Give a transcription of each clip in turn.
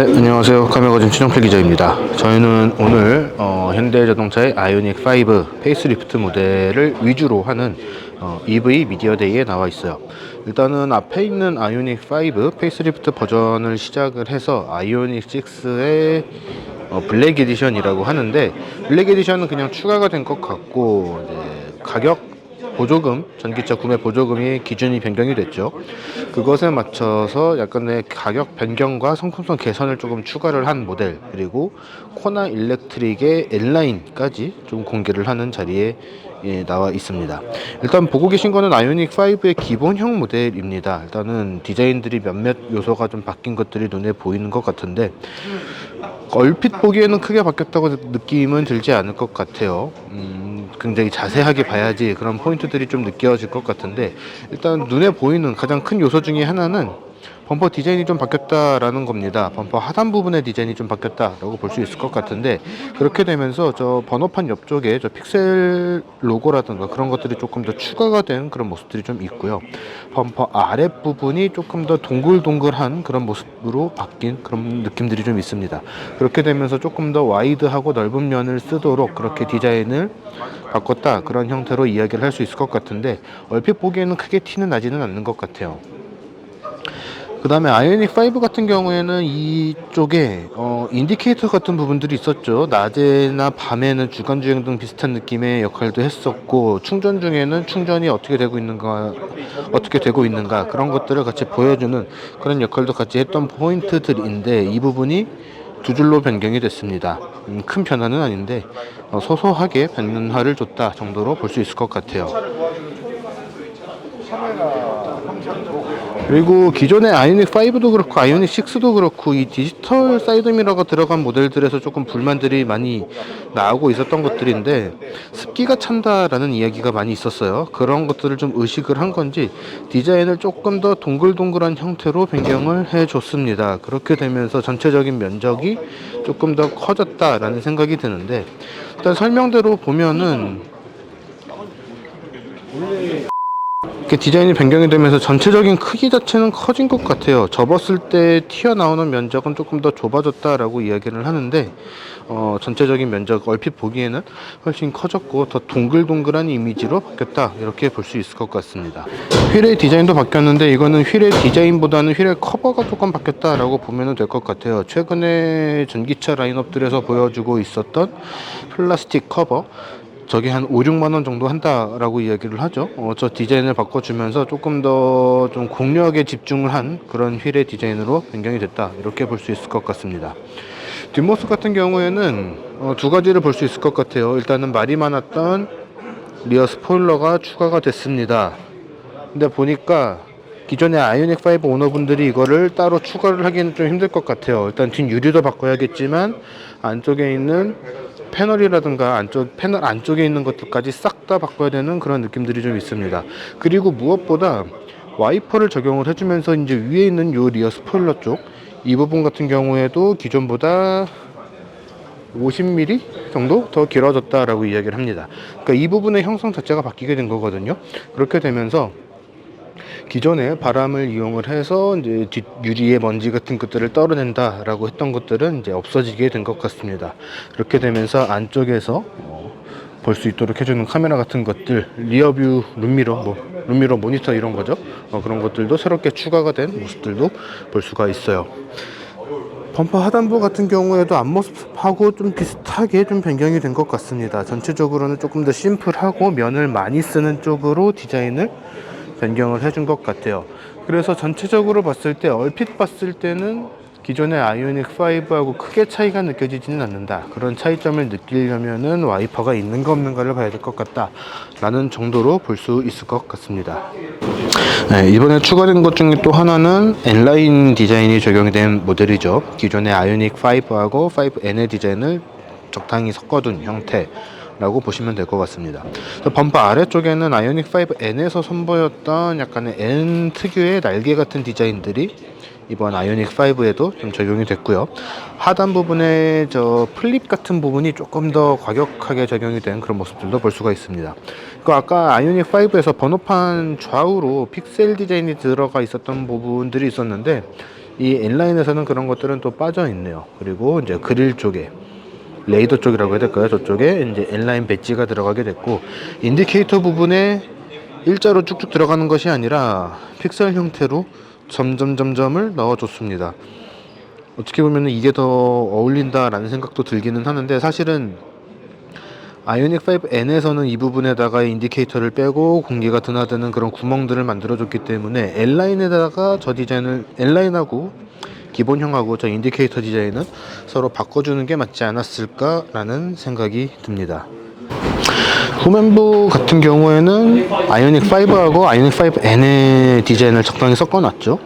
네, 안녕하세요. 카메거진 최정필 기자입니다. 저희는 오늘 현대자동차의 아이오닉 5 페이스리프트 모델을 위주로 하는 EV 미디어데이에 나와 있어요. 일단은 앞에 있는 아이오닉 5 페이스리프트 버전을 시작을 해서 아이오닉 6의 블랙 에디션이라고 하는데, 블랙 에디션은 그냥 추가가 된 것 같고, 이제 가격 보조금, 전기차 구매 보조금이 기준이 변경이 됐죠. 그것에 맞춰서 약간의 가격 변경과 상품성 개선을 조금 추가를 한 모델, 그리고 코나 일렉트릭의 N라인까지 좀 공개를 하는 자리에 나와 있습니다. 일단 보고 계신 거는 아이오닉 5의 기본형 모델입니다. 일단은 디자인들이 몇몇 요소가 좀 바뀐 것들이 눈에 보이는 것 같은데, 얼핏 보기에는 크게 바뀌었다고 느낌은 들지 않을 것 같아요. 굉장히 자세하게 봐야지 그런 포인트들이 좀 느껴질 것 같은데, 일단 눈에 보이는 가장 큰 요소 중에 하나는 범퍼 디자인이 좀 바뀌었다라는 겁니다. 범퍼 하단 부분의 디자인이 좀 바뀌었다라고 볼 수 있을 것 같은데, 그렇게 되면서 저 번호판 옆쪽에 저 픽셀 로고라든가 그런 것들이 조금 더 추가가 된 그런 모습들이 좀 있고요. 범퍼 아랫부분이 조금 더 동글동글한 그런 모습으로 바뀐 그런 느낌들이 좀 있습니다. 그렇게 되면서 조금 더 와이드하고 넓은 면을 쓰도록 그렇게 디자인을 바꿨다, 그런 형태로 이야기를 할 수 있을 것 같은데, 얼핏 보기에는 크게 티는 나지는 않는 것 같아요. 그 다음에 아이오닉 5 같은 경우에는 이쪽에 인디케이터 같은 부분들이 있었죠. 낮에나 밤에는 주간주행 등 비슷한 느낌의 역할도 했었고, 충전 중에는 충전이 어떻게 되고 있는가 그런 것들을 같이 보여주는 그런 역할도 같이 했던 포인트들인데, 이 부분이 두 줄로 변경이 됐습니다. 큰 변화는 아닌데 소소하게 변화를 줬다 정도로 볼 수 있을 것 같아요. 그리고 기존의 아이오닉 5도 그렇고 아이오닉 6도 그렇고 이 디지털 사이드미러가 들어간 모델들에서 조금 불만들이 많이 나오고 있었던 것들인데, 습기가 찬다라는 이야기가 많이 있었어요. 그런 것들을 좀 의식을 한 건지 디자인을 조금 더 동글동글한 형태로 변경을 해줬습니다. 그렇게 되면서 전체적인 면적이 조금 더 커졌다라는 생각이 드는데, 일단 설명대로 보면은 이렇게 디자인이 변경이 되면서 전체적인 크기 자체는 커진 것 같아요. 접었을 때 튀어나오는 면적은 조금 더 좁아졌다라고 이야기를 하는데, 전체적인 면적 얼핏 보기에는 훨씬 커졌고 더 동글동글한 이미지로 바뀌었다, 이렇게 볼 수 있을 것 같습니다. 휠의 디자인도 바뀌었는데, 이거는 휠의 디자인보다는 휠의 커버가 조금 바뀌었다라고 보면 될 것 같아요. 최근에 전기차 라인업들에서 보여주고 있었던 플라스틱 커버, 저게 한 5, 6만 원 정도 한다라고 이야기를 하죠. 저 디자인을 바꿔주면서 조금 더 좀 공력에 집중을 한 그런 휠의 디자인으로 변경이 됐다, 이렇게 볼 수 있을 것 같습니다. 뒷모습 같은 경우에는 두 가지를 볼 수 있을 것 같아요. 일단은 말이 많았던 리어 스포일러가 추가가 됐습니다. 근데 보니까 기존의 아이오닉 5 오너분들이 이거를 따로 추가를 하기는 좀 힘들 것 같아요. 일단 뒷 유리도 바꿔야겠지만 안쪽에 있는 패널이라든가 패널 안쪽에 있는 것들까지 싹 다 바꿔야 되는 그런 느낌들이 좀 있습니다. 그리고 무엇보다 와이퍼를 적용을 해주면서 이제 위에 있는 요 리어 스포일러 쪽 이 부분 같은 경우에도 기존보다 50mm 정도 더 길어졌다라고 이야기를 합니다. 그러니까 이 부분의 형성 자체가 바뀌게 된 거거든요. 그렇게 되면서 기존에 바람을 이용을 해서 이제 뒷 유리에 먼지 같은 것들을 떨어낸다라고 했던 것들은 이제 없어지게 된 것 같습니다. 그렇게 되면서 안쪽에서 볼 수 있도록 해주는 카메라 같은 것들, 리어뷰 룸미러, 룸미러 모니터 이런 거죠. 그런 것들도 새롭게 추가가 된 모습들도 볼 수가 있어요. 범퍼 하단부 같은 경우에도 앞모습하고 좀 비슷하게 좀 변경이 된 것 같습니다. 전체적으로는 조금 더 심플하고 면을 많이 쓰는 쪽으로 디자인을 변경을 해준 것 같아요. 그래서 전체적으로 봤을 때, 얼핏 봤을 때는 기존의 아이오닉 5하고 크게 차이가 느껴지지는 않는다. 그런 차이점을 느끼려면은 와이퍼가 있는가 없는가를 봐야 될 것 같다 라는 정도로 볼 수 있을 것 같습니다. 네, 이번에 추가된 것 중에 또 하나는 N라인 디자인이 적용이 된 모델이죠. 기존의 아이오닉 5하고 5N의 디자인을 적당히 섞어둔 형태 라고 보시면 될 것 같습니다. 범퍼 아래쪽에는 아이오닉 5N에서 선보였던 약간의 N 특유의 날개 같은 디자인들이 이번 아이오닉 5에도 좀 적용이 됐고요. 하단 부분에 저 플립 같은 부분이 조금 더 과격하게 적용이 된 그런 모습들도 볼 수가 있습니다. 그 아까 아이오닉 5에서 번호판 좌우로 픽셀 디자인이 들어가 있었던 부분들이 있었는데, 이 N라인에서는 그런 것들은 또 빠져 있네요. 그리고 이제 그릴 쪽에 레이더 쪽이라고 해야 될까요? 저쪽에 이제 N라인 배지가 들어가게 됐고, 인디케이터 부분에 일자로 쭉쭉 들어가는 것이 아니라 픽셀 형태로 점점점점을 넣어줬습니다. 어떻게 보면 이게 더 어울린다라는 생각도 들기는 하는데, 사실은 아이오닉 5N에서는 이 부분에다가 인디케이터를 빼고 공기가 드나드는 그런 구멍들을 만들어줬기 때문에 N라인에다가 저 디자인을, N라인하고 기본형하고 저 인디케이터 디자인은 서로 바꿔주는 게 맞지 않았을까라는 생각이 듭니다. 후면부 같은 경우에는 아이오닉 5하고 아이오닉 5N의 디자인을 적당히 섞어놨죠.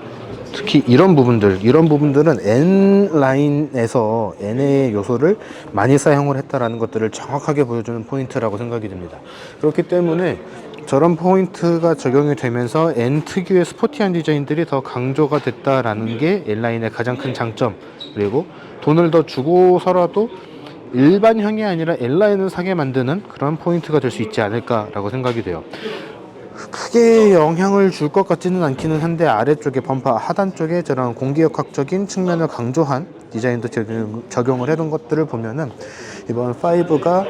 특히 이런 부분들은 N라인에서 N의 요소를 많이 사용을 했다라는 것들을 정확하게 보여주는 포인트라고 생각이 듭니다. 그렇기 때문에 저런 포인트가 적용이 되면서 N 특유의 스포티한 디자인들이 더 강조가 됐다라는 게 N라인의 가장 큰 장점, 그리고 돈을 더 주고서라도 일반형이 아니라 N라인을 사게 만드는 그런 포인트가 될 수 있지 않을까라고 생각이 돼요. 크게 영향을 줄 것 같지는 않기는 한데, 아래쪽에 범퍼 하단 쪽에 저런 공기역학적인 측면을 강조한 디자인도 적용을 해둔 것들을 보면은 이번 5가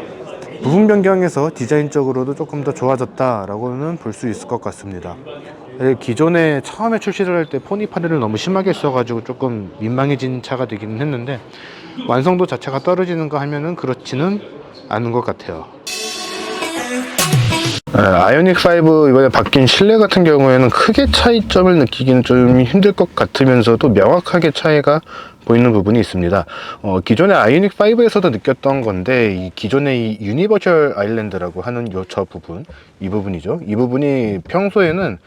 부분 변경에서 디자인적으로도 조금 더 좋아졌다라고는 볼 수 있을 것 같습니다. 기존에 처음에 출시를 할 때 포니 파리를 너무 심하게 써가지고 조금 민망해진 차가 되기는 했는데, 완성도 자체가 떨어지는가 하면은 그렇지는 않은 것 같아요. 아이오닉 5 이번에 바뀐 실내 같은 경우에는 크게 차이점을 느끼기는 좀 힘들 것 같으면서도 명확하게 차이가 보이는 부분이 있습니다. 기존의 아이오닉 5에서도 느꼈던 건데, 이 기존의 이 유니버셜 아일랜드라고 하는 저 부분, 이 부분이죠. 이 부분이 평소에는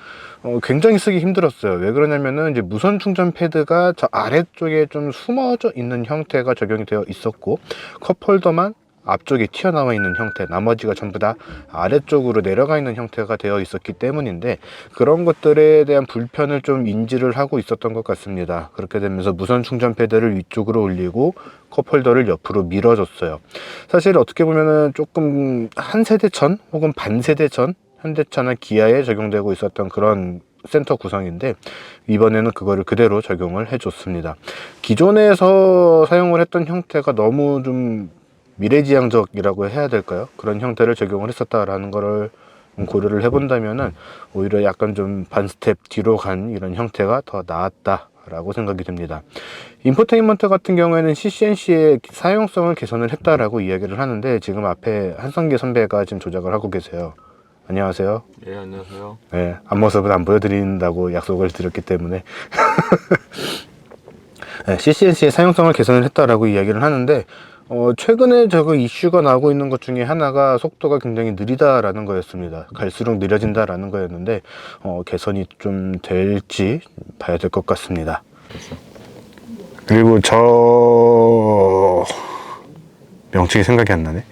굉장히 쓰기 힘들었어요. 왜 그러냐면은 이제 무선 충전 패드가 저 아래쪽에 좀 숨어져 있는 형태가 적용이 되어 있었고, 컵홀더만 앞쪽에 튀어나와 있는 형태, 나머지가 전부 다 아래쪽으로 내려가 있는 형태가 되어 있었기 때문인데, 그런 것들에 대한 불편을 좀 인지를 하고 있었던 것 같습니다. 그렇게 되면서 무선 충전 패드를 위쪽으로 올리고 컵홀더를 옆으로 밀어줬어요. 사실 어떻게 보면은 조금 한 세대 전 혹은 반 세대 전 현대차나 기아에 적용되고 있었던 그런 센터 구성인데, 이번에는 그거를 그대로 적용을 해줬습니다. 기존에서 사용을 했던 형태가 너무 좀 미래지향적이라고 해야 될까요? 그런 형태를 적용을 했었다라는 거를 고려를 해본다면은 오히려 약간 좀 반 스텝 뒤로 간 이런 형태가 더 나았다라고 생각이 듭니다. 인포테인먼트 같은 경우에는 CCNC의 사용성을 개선을 했다라고 이야기를 하는데, 지금 앞에 한성기 선배가 지금 조작을 하고 계세요. 안녕하세요. 예, 안녕하세요. 네, 앞모습은 안 보여드린다고 약속을 드렸기 때문에 네, CCNC의 사용성을 개선을 했다라고 이야기를 하는데, 최근에 저거 이슈가 나오고 있는 것 중에 하나가 속도가 굉장히 느리다라는 거였습니다. 갈수록 느려진다라는 거였는데, 개선이 좀 될지 봐야 될 것 같습니다. 그리고 저 명칭이 생각이 안 나네.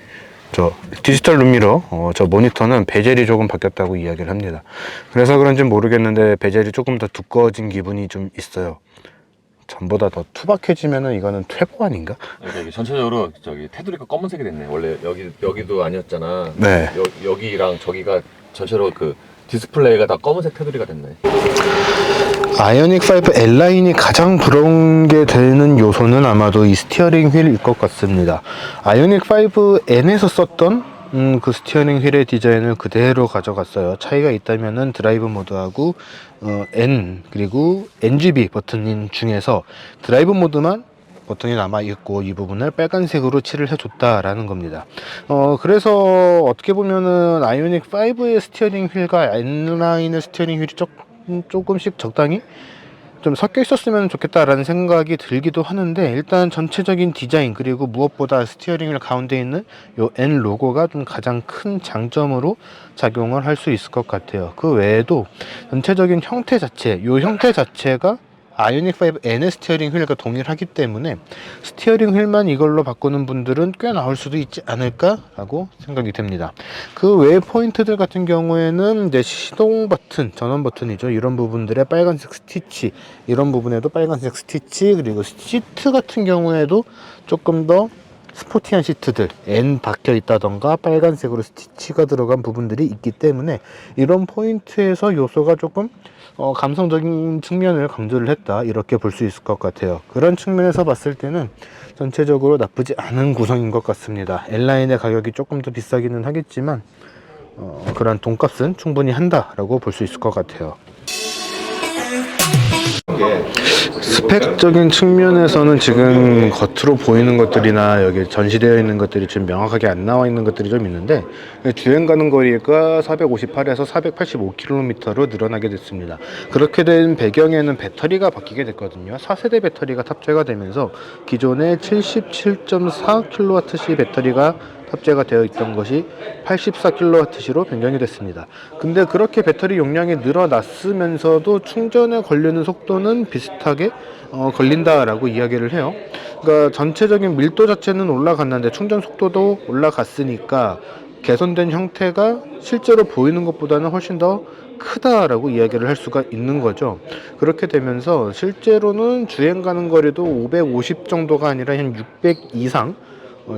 저 디지털 룸미러, 저 모니터는 베젤이 조금 바뀌었다고 이야기를 합니다. 그래서 그런지 모르겠는데 베젤이 조금 더 두꺼워진 기분이 좀 있어요. 전보다 더 투박해지면은 이거는 퇴보 아닌가? 그러니까 이게 전체적으로 저기 테두리가 검은색이 됐네. 원래 여기도 아니었잖아. 네. 여기랑 저기가 전체로 그 디스플레이가 다 검은색 테두리가 됐네. 아이오닉 5 N라인이 가장 부러운 게 되는 요소는 아마도 이 스티어링 휠일 것 같습니다. 아이오닉 5N에서 썼던 그 스티어링 휠의 디자인을 그대로 가져갔어요. 차이가 있다면은 드라이브 모드하고 N 그리고 NGB 버튼인 중에서 드라이브 모드만 버튼이 남아있고 이 부분을 빨간색으로 칠을 해줬다라는 겁니다. 그래서 어떻게 보면은 아이오닉 5의 스티어링 휠과 N라인의 스티어링 휠이 조금씩 적당히 좀 섞여 있었으면 좋겠다라는 생각이 들기도 하는데, 일단 전체적인 디자인 그리고 무엇보다 스티어링 휠 가운데 있는 요 N 로고가 좀 가장 큰 장점으로 작용을 할 수 있을 것 같아요. 그 외에도 전체적인 형태 자체, 요 형태 자체가 아이오닉 5 N의 스티어링 휠과 동일하기 때문에 스티어링 휠만 이걸로 바꾸는 분들은 꽤 나올 수도 있지 않을까라고 생각이 됩니다. 그 외의 포인트들 같은 경우에는 이제 시동 버튼, 전원 버튼이죠. 이런 부분들의 빨간색 스티치, 이런 부분에도 빨간색 스티치, 그리고 시트 같은 경우에도 조금 더 스포티한 시트들 N 박혀 있다던가 빨간색으로 스티치가 들어간 부분들이 있기 때문에 이런 포인트에서 요소가 조금 감성적인 측면을 강조를 했다, 이렇게 볼 수 있을 것 같아요. 그런 측면에서 봤을 때는 전체적으로 나쁘지 않은 구성인 것 같습니다. N라인의 가격이 조금 더 비싸기는 하겠지만 그런 돈값은 충분히 한다라고 볼 수 있을 것 같아요. 스펙적인 측면에서는 지금 겉으로 보이는 것들이나 여기 전시되어 있는 것들이 지금 명확하게 안 나와 있는 것들이 좀 있는데, 주행 가는 거리가 458에서 485km로 늘어나게 됐습니다. 그렇게 된 배경에는 배터리가 바뀌게 됐거든요. 4세대 배터리가 탑재가 되면서 기존의 77.4kWh 배터리가 탑재가 되어 있던 것이 84kWh로 변경이 됐습니다. 근데 그렇게 배터리 용량이 늘어났으면서도 충전에 걸리는 속도는 비슷하게 걸린다라고 이야기를 해요. 그러니까 전체적인 밀도 자체는 올라갔는데 충전 속도도 올라갔으니까 개선된 형태가 실제로 보이는 것보다는 훨씬 더 크다라고 이야기를 할 수가 있는 거죠. 그렇게 되면서 실제로는 주행 가는 거리도 550 정도가 아니라 한 600 이상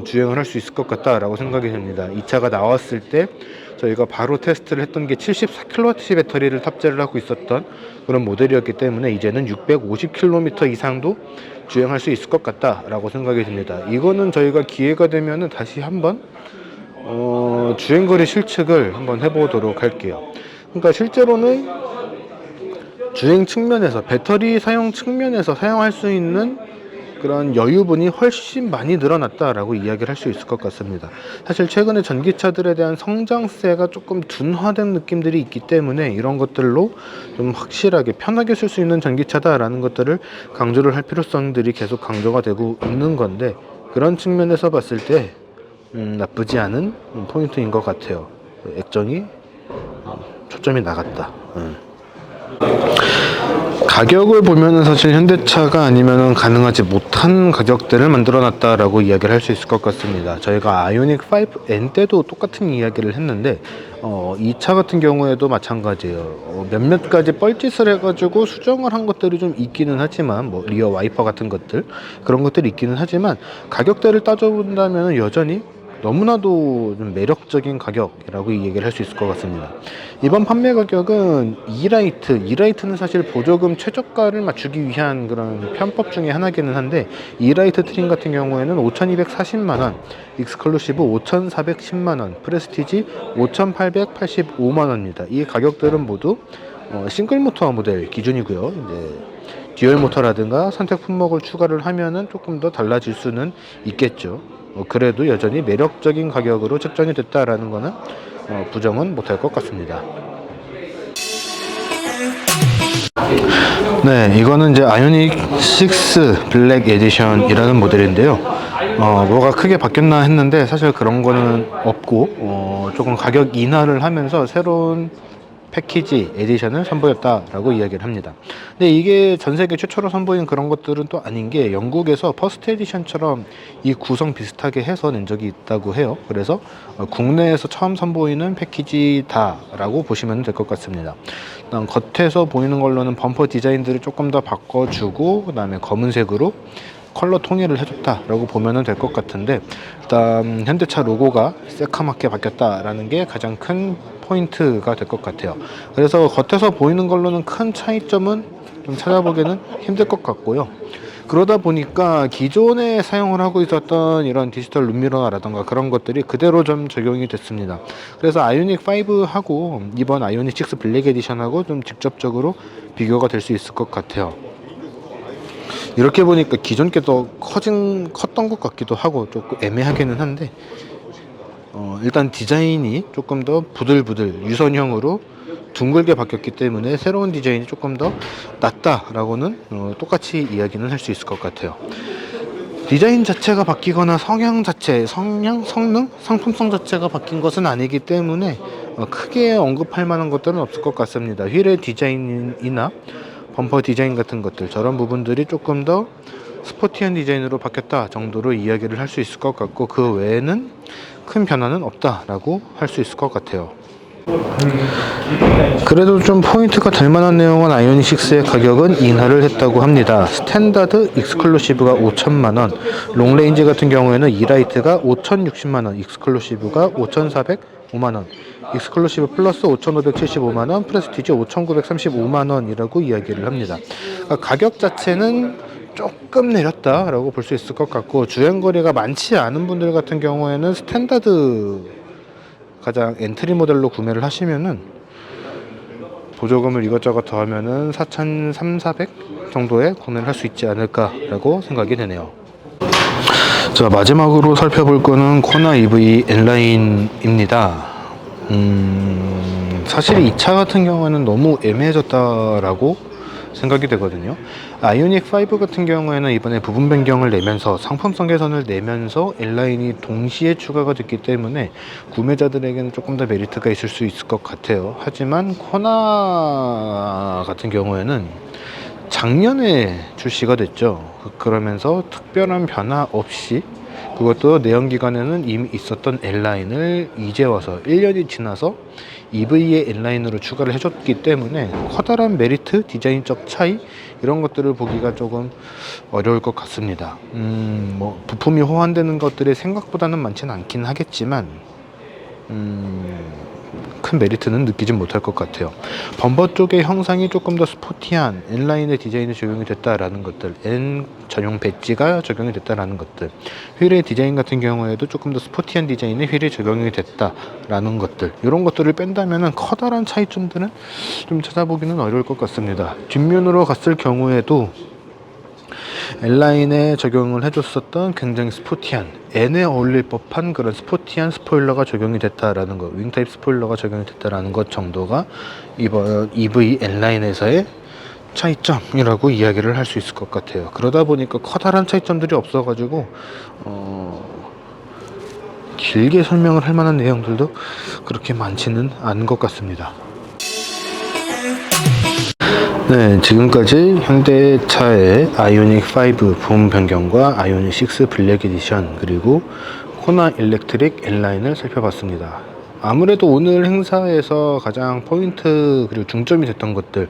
주행을 할 수 있을 것 같다라고 생각이 됩니다. 이 차가 나왔을 때 저희가 바로 테스트를 했던 게 74kWh 배터리를 탑재를 하고 있었던 그런 모델이었기 때문에 이제는 650km 이상도 주행할 수 있을 것 같다라고 생각이 듭니다. 이거는 저희가 기회가 되면은 다시 한번 주행거리 실측을 한번 해보도록 할게요. 그러니까 실제로는 주행 측면에서, 배터리 사용 측면에서 사용할 수 있는 그런 여유분이 훨씬 많이 늘어났다라고 이야기를 할 수 있을 것 같습니다. 사실 최근에 전기차들에 대한 성장세가 조금 둔화된 느낌들이 있기 때문에 이런 것들로 좀 확실하게 편하게 쓸 수 있는 전기차다라는 것들을 강조를 할 필요성들이 계속 강조가 되고 있는 건데, 그런 측면에서 봤을 때 나쁘지 않은 포인트인 것 같아요. 액정이 초점이 나갔다. 가격을 보면은 사실 현대차가 아니면은 가능하지 못한 가격대를 만들어 놨다라고 이야기를 할 수 있을 것 같습니다. 저희가 아이오닉 5N 때도 똑같은 이야기를 했는데 이 차 같은 경우에도 마찬가지예요. 몇몇 가지 뻘짓을 해가지고 수정을 한 것들이 좀 있기는 하지만, 뭐 리어 와이퍼 같은 것들, 그런 것들이 있기는 하지만 가격대를 따져본다면 여전히 너무나도 좀 매력적인 가격이라고 이 얘기를 할 수 있을 것 같습니다. 이번 판매 가격은 이라이트는 사실 보조금 최저가를 맞추기 위한 그런 편법 중에 하나기는 한데, 이라이트 트림 같은 경우에는 5,240만원, 익스클루시브 5,410만원, 프레스티지 5,885만원입니다. 이 가격들은 모두 싱글 모터 모델 기준이고요. 이제 듀얼 모터라든가 선택 품목을 추가를 하면은 조금 더 달라질 수는 있겠죠. 그래도 여전히 매력적인 가격으로 책정이 됐다라는 거는 부정은 못할 것 같습니다. 네, 이거는 이제 아이오닉 6 블랙 에디션이라는 모델인데요. 뭐가 크게 바뀌었나 했는데 사실 그런 거는 없고 조금 가격 인하를 하면서 새로운 패키지 에디션을 선보였다라고 이야기를 합니다. 근데 이게 전 세계 최초로 선보인 그런 것들은 또 아닌 게, 영국에서 퍼스트 에디션처럼 이 구성 비슷하게 해서 낸 적이 있다고 해요. 그래서 국내에서 처음 선보이는 패키지다라고 보시면 될 것 같습니다. 일단 겉에서 보이는 걸로는 범퍼 디자인들을 조금 더 바꿔주고, 그 다음에 검은색으로 컬러 통일을 해줬다라고 보면 될 것 같은데, 일단 현대차 로고가 새카맣게 바뀌었다라는 게 가장 큰 포인트가 될 것 같아요. 그래서 겉에서 보이는 걸로는 큰 차이점은 좀 찾아보기는 힘들 것 같고요. 그러다 보니까 기존에 사용을 하고 있었던 이런 디지털 룸미러라던가 그런 것들이 그대로 좀 적용이 됐습니다. 그래서 아이오닉 5하고 이번 아이오닉 6 블랙 에디션하고 좀 직접적으로 비교가 될 수 있을 것 같아요. 이렇게 보니까 기존 게 더 컸던 것 같기도 하고 조금 애매하기는 한데, 일단 디자인이 조금 더 부들부들 유선형으로 둥글게 바뀌었기 때문에 새로운 디자인이 조금 더 낫다라고는 똑같이 이야기는 할 수 있을 것 같아요. 디자인 자체가 바뀌거나 성능, 상품성 자체가 바뀐 것은 아니기 때문에 크게 언급할 만한 것들은 없을 것 같습니다. 휠의 디자인이나 범퍼 디자인 같은 것들, 저런 부분들이 조금 더 스포티한 디자인으로 바뀌었다 정도로 이야기를 할 수 있을 것 같고, 그 외에는 큰 변화는 없다라고 할 수 있을 것 같아요. 그래도 좀 포인트가 될 만한 내용은 아이오닉 6의 가격은 인하를 했다고 합니다. 스탠다드 익스클루시브가 5천만원, 롱레인지 같은 경우에는 이라이트가 5,060만원, 익스클루시브가 5,405만원, 익스클루시브 플러스 5,575만원, 프레스티지 5,935만원이라고 이야기를 합니다. 그러니까 가격 자체는 조금 내렸다라고 볼 수 있을 것 같고, 주행거리가 많지 않은 분들 같은 경우에는 스탠다드 가장 엔트리 모델로 구매를 하시면은 보조금을 이것저것 더하면은 4,300 정도에 구매를 할 수 있지 않을까라고 생각이 되네요. 자, 마지막으로 살펴볼 거는 코나 EV N라인입니다. 사실 이 차 같은 경우에는 너무 애매해졌다라고 생각이 되거든요. 아이오닉 5 같은 경우에는 이번에 부분 변경을 내면서 상품성 개선을 내면서 N라인이 동시에 추가가 됐기 때문에 구매자들에게는 조금 더 메리트가 있을 수 있을 것 같아요. 하지만 코나 같은 경우에는 작년에 출시가 됐죠. 그러면서 특별한 변화 없이, 그것도 내연기관에는 이미 있었던 N라인을 이제 와서 1년이 지나서 EV의 N라인으로 추가를 해줬기 때문에 커다란 메리트, 디자인적 차이 이런 것들을 보기가 조금 어려울 것 같습니다. 뭐 부품이 호환되는 것들이 생각보다는 많지는 않긴 하겠지만 큰 메리트는 느끼진 못할 것 같아요. 범버 쪽의 형상이 조금 더 스포티한 N라인의 디자인이 적용이 됐다라는 것들, N 전용 배지가 적용이 됐다라는 것들, 휠의 디자인 같은 경우에도 조금 더 스포티한 디자인의 휠이 적용이 됐다라는 것들, 이런 것들을 뺀다면은 커다란 차이점들은 좀 찾아보기는 어려울 것 같습니다. 뒷면으로 갔을 경우에도 N라인에 적용을 해줬었던 굉장히 스포티한, N에 어울릴 법한 그런 스포티한 스포일러가 적용이 됐다라는 것, 윙타입 스포일러가 적용이 됐다라는 것 정도가 이번 EV N라인에서의 차이점이라고 이야기를 할 수 있을 것 같아요. 그러다 보니까 커다란 차이점들이 없어가지고 길게 설명을 할 만한 내용들도 그렇게 많지는 않은 것 같습니다. 네, 지금까지 현대차의 아이오닉 5 부품 변경과 아이오닉 6 블랙 에디션, 그리고 코나 일렉트릭 N라인을 살펴봤습니다. 아무래도 오늘 행사에서 가장 포인트 그리고 중점이 됐던 것들,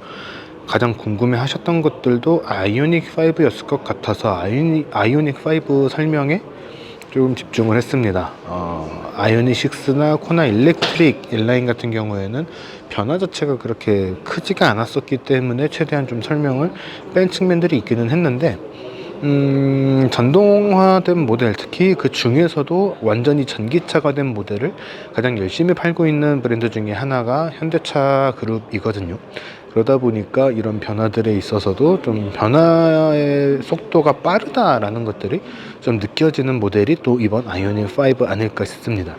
가장 궁금해 하셨던 것들도 아이오닉 5였을 것 같아서 아이오닉 5 설명에 좀 집중을 했습니다. 아이오닉 6나 코나 일렉트릭 N라인 같은 경우에는 변화 자체가 그렇게 크지가 않았었기 때문에 최대한 좀 설명을 뺀 측면들이 있기는 했는데, 전동화된 모델, 특히 그 중에서도 완전히 전기차가 된 모델을 가장 열심히 팔고 있는 브랜드 중에 하나가 현대차 그룹이거든요. 그러다 보니까 이런 변화들에 있어서도 좀 변화의 속도가 빠르다라는 것들이 좀 느껴지는 모델이 또 이번 아이오닉 5 아닐까 싶습니다.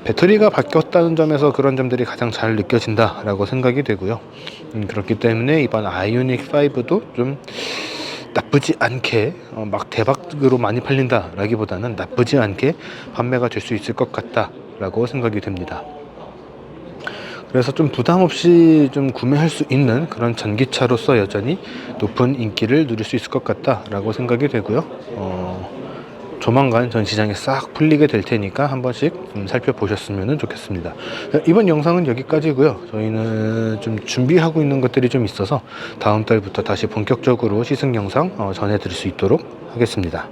배터리가 바뀌었다는 점에서 그런 점들이 가장 잘 느껴진다라고 생각이 되고요. 그렇기 때문에 이번 아이오닉 5도 좀 나쁘지 않게 막 대박으로 많이 팔린다라기보다는 나쁘지 않게 판매가 될 수 있을 것 같다라고 생각이 됩니다. 그래서 좀 부담 없이 좀 구매할 수 있는 그런 전기차로서 여전히 높은 인기를 누릴 수 있을 것 같다라고 생각이 되고요. 조만간 전 시장에 싹 풀리게 될 테니까 한 번씩 좀 살펴보셨으면 좋겠습니다. 이번 영상은 여기까지고요. 저희는 좀 준비하고 있는 것들이 좀 있어서 다음 달부터 다시 본격적으로 시승 영상 전해드릴 수 있도록 하겠습니다.